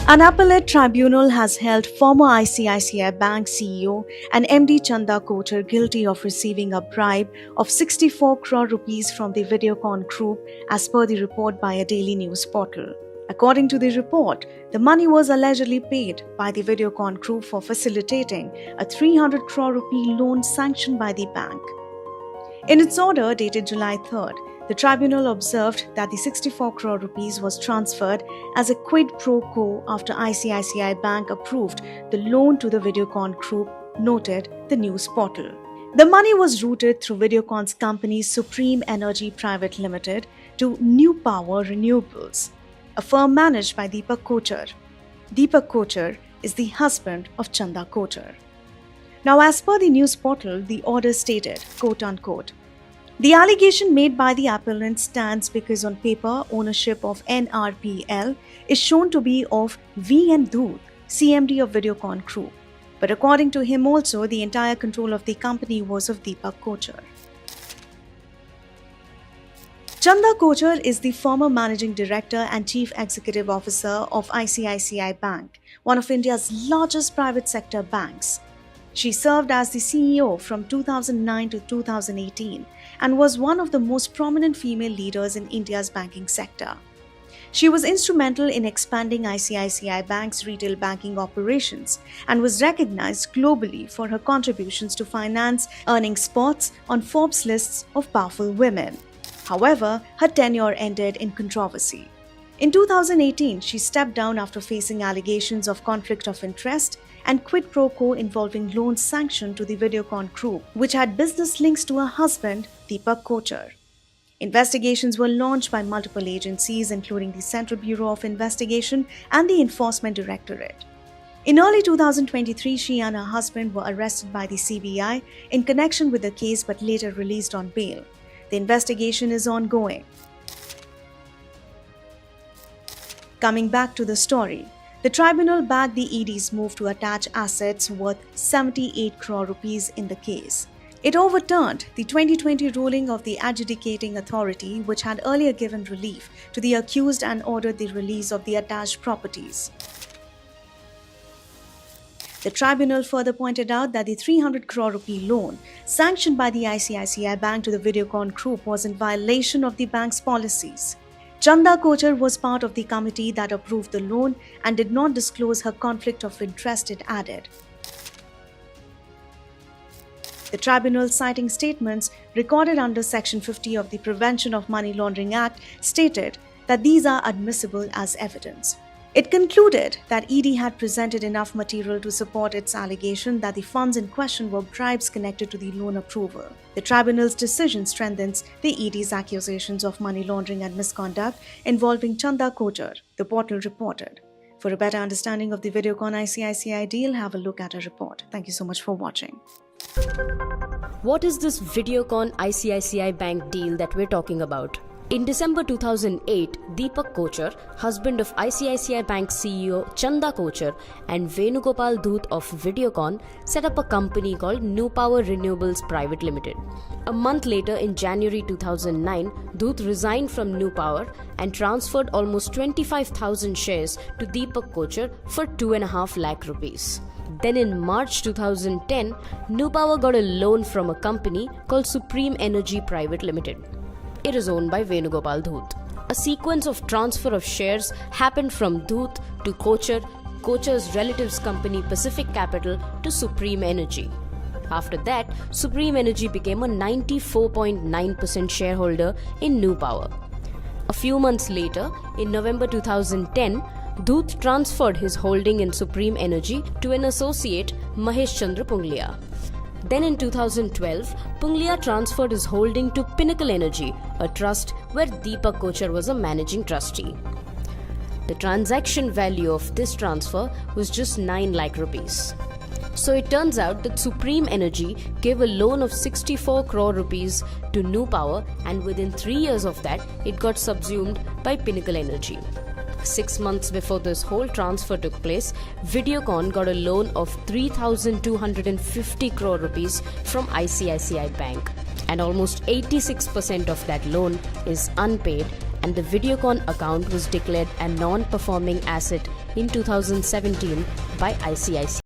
An appellate tribunal has held former ICICI Bank CEO and MD Chanda Kochhar guilty of receiving a bribe of 64 crore rupees from the Videocon Group as per the report by a daily news portal. According to the report, the money was allegedly paid by the Videocon Group for facilitating a 300 crore rupee loan sanctioned by the bank. In its order dated July 3rd, the tribunal observed that the 64 crore rupees was transferred as a quid pro quo after ICICI Bank approved the loan to the Videocon Group, noted the news portal. The money was routed through Videocon's company Supreme Energy Private Limited to New Power Renewables, a firm managed by Deepak Kochhar. Deepak Kochhar is the husband of Chanda Kochhar. Now, as per the news portal, the order stated, quote-unquote, "The allegation made by the appellant stands because on paper ownership of NRPL is shown to be of V.N. Dhoot, CMD of Videocon Group. But according to him also, the entire control of the company was of Deepak Kochhar." Chanda Kochhar is the former Managing Director and Chief Executive Officer of ICICI Bank, one of India's largest private sector banks. She served as the CEO from 2009 to 2018 and was one of the most prominent female leaders in India's banking sector. She was instrumental in expanding ICICI Bank's retail banking operations and was recognized globally for her contributions to finance, earning spots on Forbes lists of powerful women. However, her tenure ended in controversy. In 2018, she stepped down after facing allegations of conflict of interest and quid pro quo involving loans sanctioned to the Videocon Group, which had business links to her husband, Deepak Kochhar. Investigations were launched by multiple agencies, including the Central Bureau of Investigation and the Enforcement Directorate. In early 2023, she and her husband were arrested by the CBI in connection with the case but later released on bail. The investigation is ongoing. Coming back to the story, the tribunal backed the ED's move to attach assets worth 78 crore rupees in the case. It overturned the 2020 ruling of the adjudicating authority, which had earlier given relief to the accused and ordered the release of the attached properties. The tribunal further pointed out that the 300 crore rupee loan sanctioned by the ICICI Bank to the Videocon Group was in violation of the bank's policies. Chanda Kochhar was part of the committee that approved the loan and did not disclose her conflict of interest, it added. The tribunal, citing statements recorded under Section 50 of the Prevention of Money Laundering Act, stated that these are admissible as evidence. It concluded that ED had presented enough material to support its allegation that the funds in question were bribes connected to the loan approval. The tribunal's decision strengthens the ED's accusations of money laundering and misconduct involving Chanda Kochhar, the portal reported. For a better understanding of the Videocon ICICI deal, have a look at our report. Thank you so much for watching. What is this Videocon ICICI Bank deal that we're talking about? In December 2008, Deepak Kochhar, husband of ICICI Bank CEO Chanda Kochhar and Venugopal Dhoot of Videocon, set up a company called New Power Renewables Private Limited. A month later, in January 2009, Dhoot resigned from New Power and transferred almost 25,000 shares to Deepak Kochhar for 2.5 lakh rupees. Then in March 2010, New Power got a loan from a company called Supreme Energy Private Limited. It is owned by Venugopal Dhoot. A sequence of transfer of shares happened from Dhoot to Kochhar, Kochhar's relatives company Pacific Capital to Supreme Energy. After that, Supreme Energy became a 94.9% shareholder in New Power. A few months later, in November 2010, Dhoot transferred his holding in Supreme Energy to an associate, Mahesh Chandra Punglia. Then in 2012, Punglia transferred his holding to Pinnacle Energy, a trust where Deepak Kochhar was a managing trustee. The transaction value of this transfer was just 9 lakh rupees. So it turns out that Supreme Energy gave a loan of 64 crore rupees to New Power, and within 3 years of that, it got subsumed by Pinnacle Energy. 6 months before this whole transfer took place, Videocon got a loan of 3,250 crore rupees from ICICI Bank, and almost 86% of that loan is unpaid, and the Videocon account was declared a non-performing asset in 2017 by ICICI.